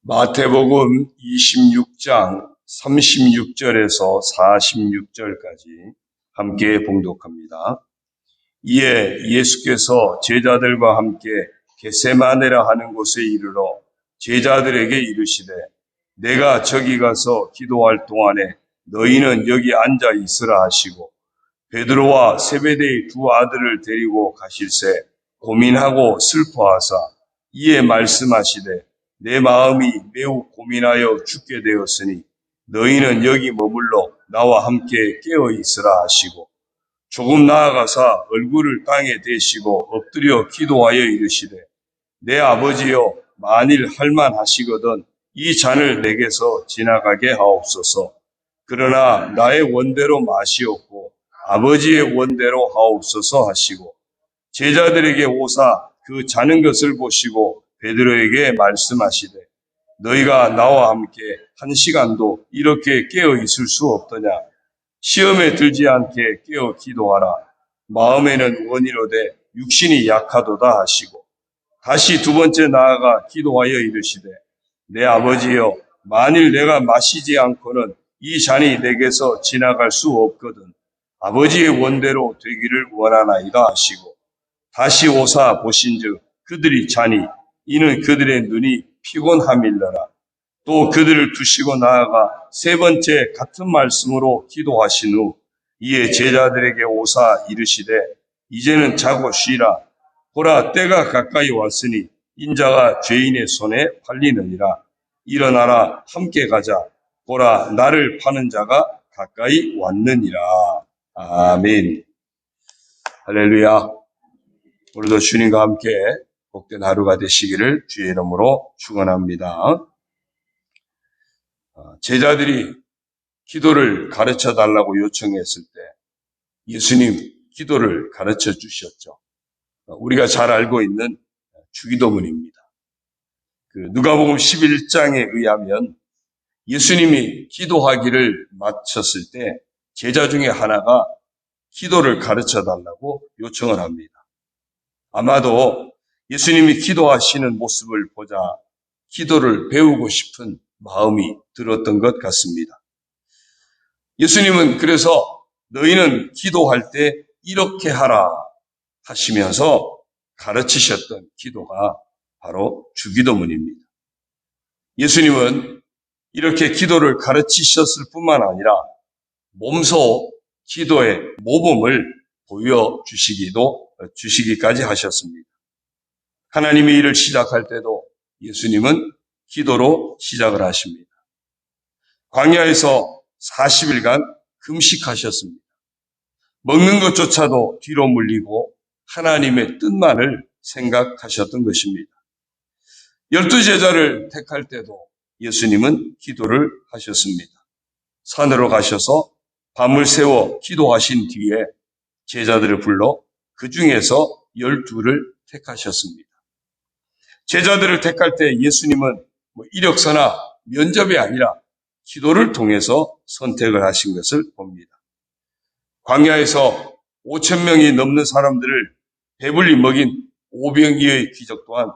마태복음 26장 36절에서 46절까지 함께 봉독합니다. 이에 예수께서 제자들과 함께 겟세마네라 하는 곳에 이르러 제자들에게 이르시되 내가 저기 가서 기도할 동안에 너희는 여기 앉아 있으라 하시고 베드로와 세베대의 두 아들을 데리고 가실새 고민하고 슬퍼하사 이에 말씀하시되 내 마음이 매우 고민하여 죽게 되었으니 너희는 여기 머물러 나와 함께 깨어 있으라 하시고 조금 나아가사 얼굴을 땅에 대시고 엎드려 기도하여 이르시되 내 아버지여 만일 할만하시거든 이 잔을 내게서 지나가게 하옵소서. 그러나 나의 원대로 마시옵고 아버지의 원대로 하옵소서 하시고 제자들에게 오사 그 자는 것을 보시고 베드로에게 말씀하시되 너희가 나와 함께 한 시간도 이렇게 깨어 있을 수 없더냐. 시험에 들지 않게 깨어 기도하라. 마음에는 원이로되 육신이 약하도다 하시고 다시 두 번째 나아가 기도하여 이르시되 내 아버지여 만일 내가 마시지 않고는 이 잔이 내게서 지나갈 수 없거든 아버지의 원대로 되기를 원하나이다 하시고 다시 오사 보신즉 그들이 자니 이는 그들의 눈이 피곤함일러라. 또 그들을 두시고 나아가 세 번째 같은 말씀으로 기도하신 후 이에 제자들에게 오사 이르시되 이제는 자고 쉬라. 보라 때가 가까이 왔으니 인자가 죄인의 손에 팔리느니라. 일어나라 함께 가자. 보라 나를 파는 자가 가까이 왔느니라. 아멘. 할렐루야. 오늘도 주님과 함께 복된 하루가 되시기를 주의 이름으로 축원합니다. 제자들이 기도를 가르쳐 달라고 요청했을 때 예수님 기도를 가르쳐 주셨죠. 우리가 잘 알고 있는 주기도문입니다. 누가복음 11장에 의하면 예수님이 기도하기를 마쳤을 때 제자 중에 하나가 기도를 가르쳐 달라고 요청을 합니다. 아마도 예수님이 기도하시는 모습을 보자 기도를 배우고 싶은 마음이 들었던 것 같습니다. 예수님은 그래서 너희는 기도할 때 이렇게 하라 하시면서 가르치셨던 기도가 바로 주기도문입니다. 예수님은 이렇게 기도를 가르치셨을 뿐만 아니라 몸소 기도의 모범을 보여주시기까지 하셨습니다. 하나님의 일을 시작할 때도 예수님은 기도로 시작을 하십니다. 광야에서 40일간 금식하셨습니다. 먹는 것조차도 뒤로 물리고 하나님의 뜻만을 생각하셨던 것입니다. 12제자를 택할 때도 예수님은 기도를 하셨습니다. 산으로 가셔서 밤을 새워 기도하신 뒤에 제자들을 불러 그 중에서 12를 택하셨습니다. 제자들을 택할 때 예수님은 이력서나 면접이 아니라 기도를 통해서 선택을 하신 것을 봅니다. 광야에서 5,000명이 넘는 사람들을 배불리 먹인 오병이어의 기적 또한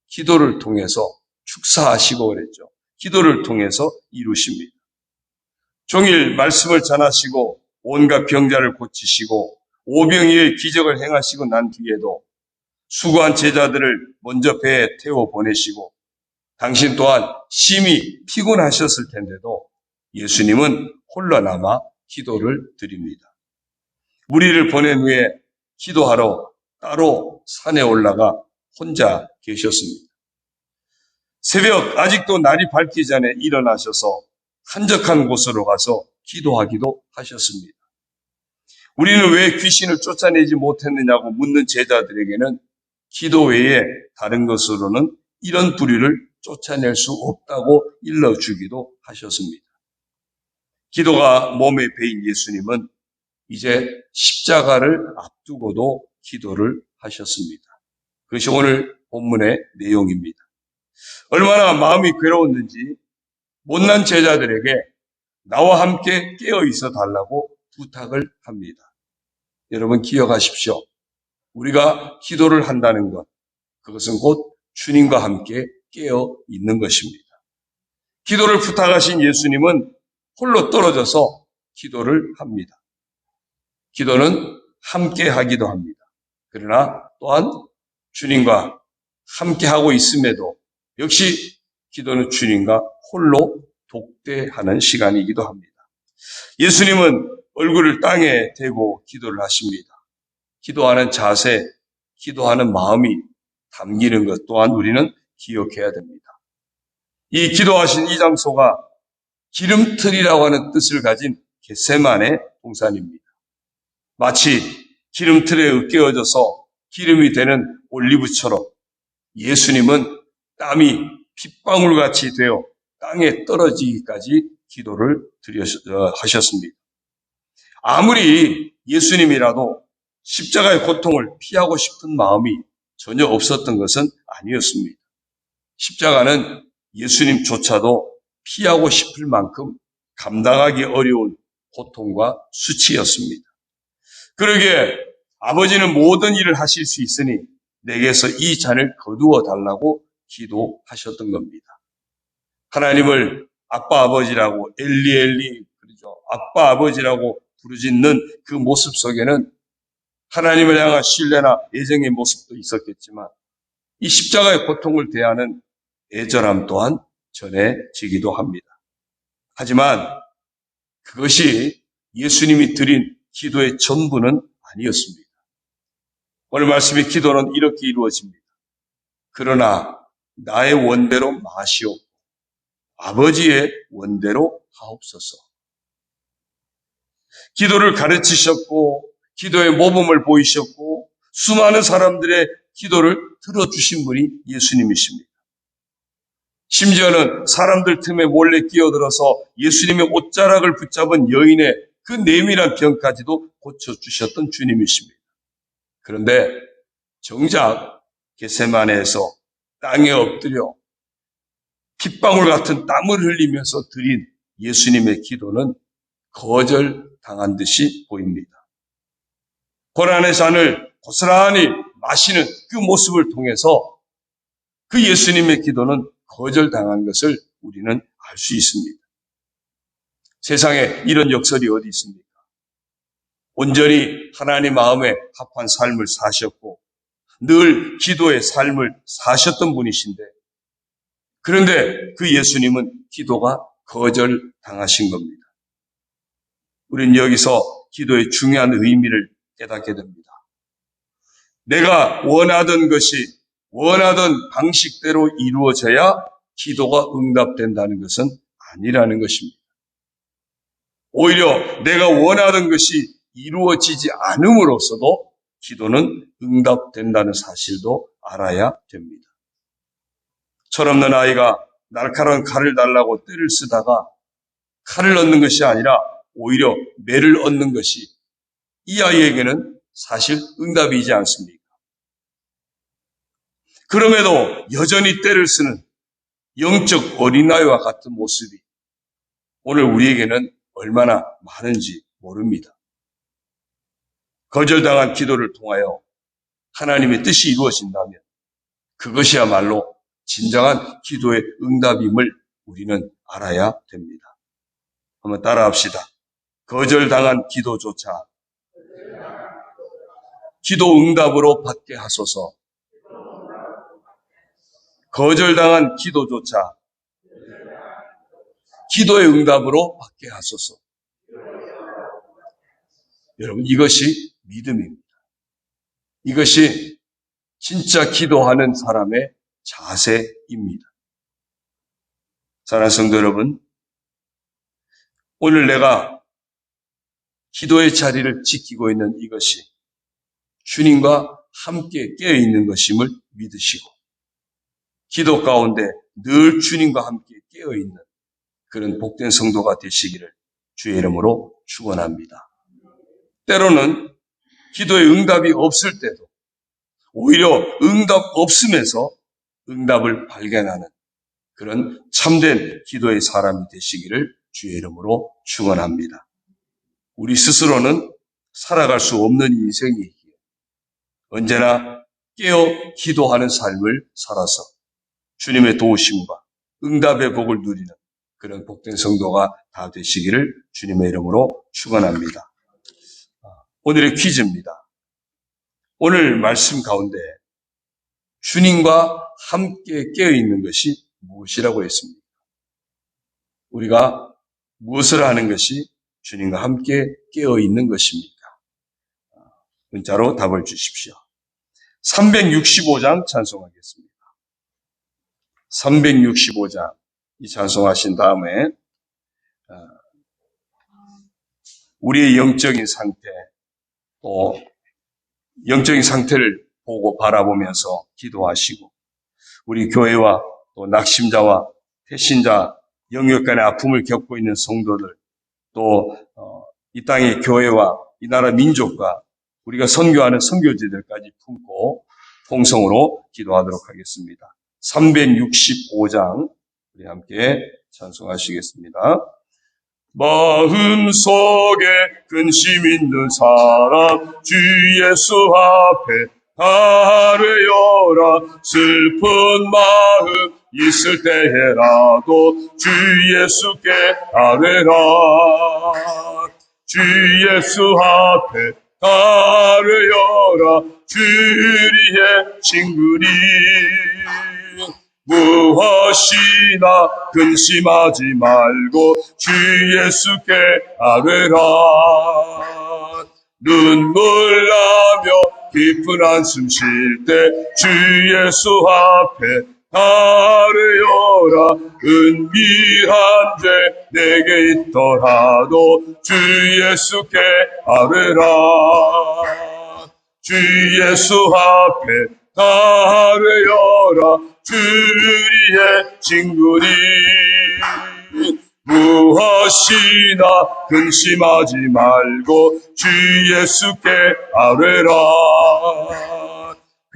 기도를 통해서 축사하시고 그랬죠. 기도를 통해서 이루십니다. 종일 말씀을 전하시고 온갖 병자를 고치시고 오병이어의 기적을 행하시고 난 뒤에도 수고한 제자들을 먼저 배에 태워 보내시고 당신 또한 심히 피곤하셨을 텐데도 예수님은 홀로 남아 기도를 드립니다. 무리를 보낸 후에 기도하러 따로 산에 올라가 혼자 계셨습니다. 새벽 아직도 날이 밝기 전에 일어나셔서 한적한 곳으로 가서 기도하기도 하셨습니다. 우리는 왜 귀신을 쫓아내지 못했느냐고 묻는 제자들에게는 기도 외에 다른 것으로는 이런 부류를 쫓아낼 수 없다고 일러주기도 하셨습니다. 기도가 몸에 배인 예수님은 이제 십자가를 앞두고도 기도를 하셨습니다. 그것이 오늘 본문의 내용입니다. 얼마나 마음이 괴로웠는지 못난 제자들에게 나와 함께 깨어 있어 달라고 부탁을 합니다. 여러분 기억하십시오. 우리가 기도를 한다는 것, 그것은 곧 주님과 함께 깨어 있는 것입니다. 기도를 부탁하신 예수님은 홀로 떨어져서 기도를 합니다. 기도는 함께 하기도 합니다. 그러나 또한 주님과 함께 하고 있음에도 역시 기도는 주님과 홀로 독대하는 시간이기도 합니다. 예수님은 얼굴을 땅에 대고 기도를 하십니다. 기도하는 자세, 기도하는 마음이 담기는 것 또한 우리는 기억해야 됩니다. 이 기도하신 이 장소가 기름틀이라고 하는 뜻을 가진 겟세마네 동산입니다. 마치 기름틀에 으깨어져서 기름이 되는 올리브처럼 예수님은 땀이 핏방울같이 되어 땅에 떨어지기까지 기도를 하셨습니다. 아무리 예수님이라도 십자가의 고통을 피하고 싶은 마음이 전혀 없었던 것은 아니었습니다. 십자가는 예수님조차도 피하고 싶을 만큼 감당하기 어려운 고통과 수치였습니다. 그러기에 아버지는 모든 일을 하실 수 있으니 내게서 이 잔을 거두어 달라고 기도하셨던 겁니다. 하나님을 아빠 아버지라고 엘리 그러죠. 아빠 아버지라고 부르짖는 그 모습 속에는 하나님을 향한 신뢰나 애정의 모습도 있었겠지만 이 십자가의 고통을 대하는 애절함 또한 전해지기도 합니다. 하지만 그것이 예수님이 드린 기도의 전부는 아니었습니다. 오늘 말씀의 기도는 이렇게 이루어집니다. 그러나 나의 원대로 마시옵고 아버지의 원대로 하옵소서. 기도를 가르치셨고 기도의 모범을 보이셨고 수많은 사람들의 기도를 들어주신 분이 예수님이십니다. 심지어는 사람들 틈에 몰래 끼어들어서 예수님의 옷자락을 붙잡은 여인의 그 내밀한 병까지도 고쳐주셨던 주님이십니다. 그런데 정작 겟세마네에서 땅에 엎드려 핏방울 같은 땀을 흘리면서 드린 예수님의 기도는 거절당한 듯이 보입니다. 고난의 잔을 고스란히 마시는 그 모습을 통해서 그 예수님의 기도는 거절당한 것을 우리는 알 수 있습니다. 세상에 이런 역설이 어디 있습니까? 온전히 하나님 마음에 합한 삶을 사셨고 늘 기도의 삶을 사셨던 분이신데 그런데 그 예수님은 기도가 거절당하신 겁니다. 우리는 여기서 기도의 중요한 의미를 깨닫게 됩니다. 내가 원하던 것이 원하던 방식대로 이루어져야 기도가 응답된다는 것은 아니라는 것입니다. 오히려 내가 원하던 것이 이루어지지 않음으로써도 기도는 응답된다는 사실도 알아야 됩니다. 철없는 아이가 날카로운 칼을 달라고 떼를 쓰다가 칼을 얻는 것이 아니라 오히려 매를 얻는 것이 이 아이에게는 사실 응답이지 않습니까? 그럼에도 여전히 떼를 쓰는 영적 어린아이와 같은 모습이 오늘 우리에게는 얼마나 많은지 모릅니다. 거절당한 기도를 통하여 하나님의 뜻이 이루어진다면 그것이야말로 진정한 기도의 응답임을 우리는 알아야 됩니다. 한번 따라합시다. 거절당한 기도조차 기도 응답으로 받게 하소서. 거절당한 기도조차 기도의 응답으로 받게 하소서. 여러분, 이것이 믿음입니다. 이것이 진짜 기도하는 사람의 자세입니다. 사랑하는 성도 여러분, 오늘 내가 기도의 자리를 지키고 있는 이것이 주님과 함께 깨어있는 것임을 믿으시고 기도 가운데 늘 주님과 함께 깨어있는 그런 복된 성도가 되시기를 주의 이름으로 축원합니다. 때로는 기도의 응답이 없을 때도 오히려 응답 없음에서 응답을 발견하는 그런 참된 기도의 사람이 되시기를 주의 이름으로 축원합니다. 우리 스스로는 살아갈 수 없는 인생이기에 언제나 깨어 기도하는 삶을 살아서 주님의 도우심과 응답의 복을 누리는 그런 복된 성도가 다 되시기를 주님의 이름으로 축원합니다. 오늘의 퀴즈입니다. 오늘 말씀 가운데 주님과 함께 깨어있는 것이 무엇이라고 했습니까? 우리가 무엇을 하는 것이 주님과 함께 깨어있는 것입니까? 문자로 답을 주십시오. 365장 찬송하겠습니다. 365장 이 찬송하신 다음에 우리의 영적인 상태, 또 영적인 상태를 보고 바라보면서 기도하시고 우리 교회와 또 낙심자와 태신자, 영역간의 아픔을 겪고 있는 성도들, 또 이 땅의 교회와 이 나라 민족과 우리가 선교하는 선교지들까지 품고 통성으로 기도하도록 하겠습니다. 365장 우리 함께 찬송하시겠습니다. 마음속에 근심 있는 사람 주 예수 앞에 아뢰어라. 슬픈 마음 있을 때에라도 주 예수께 아뢰라. 주 예수 앞에 아뢰어라. 주리의 친구리 무엇이나 근심하지 말고 주 예수께 아뢰라. 눈물 나며 깊은 한숨 쉴 때 주 예수 앞에 아뢰어라. 은밀한 죄 내게 있더라도 주 예수께 아뢰라. 주 예수 앞에 아뢰어라. 주리의 친구니 무엇이나 근심하지 말고 주 예수께 아뢰라.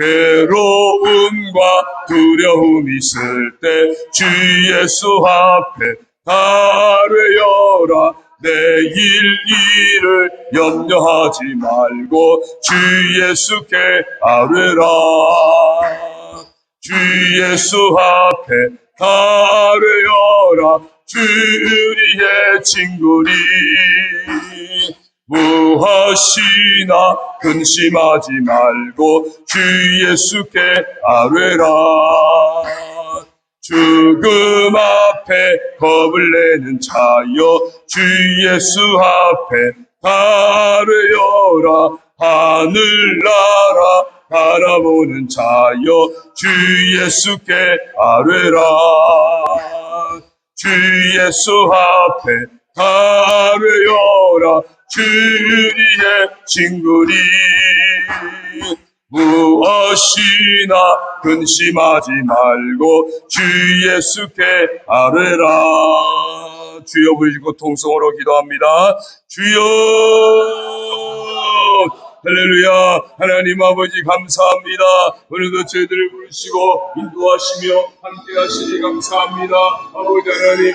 괴로움과 두려움 있을 때 주 예수 앞에 아뢰어라. 내일 일을 염려하지 말고 주 예수께 아뢰라. 주 예수 앞에 아뢰어라. 주리의 친구니 무엇이나 근심하지 말고 주 예수께 아뢰라. 죽음 앞에 겁을 내는 자여 주 예수 앞에 아뢰어라. 하늘나라 바라보는 자여 주 예수께 아뢰라. 주 예수 앞에 아뢰어라. 주리의 친구니 무엇이나 근심하지 말고 주 예수께 아뢰라. 주여 부르시고 통성으로 기도합니다. 주여 할렐루야. 하나님 아버지 감사합니다. 오늘도 저희들을 부르시고 인도하시며 함께 하시니 감사합니다. 아버지 하나님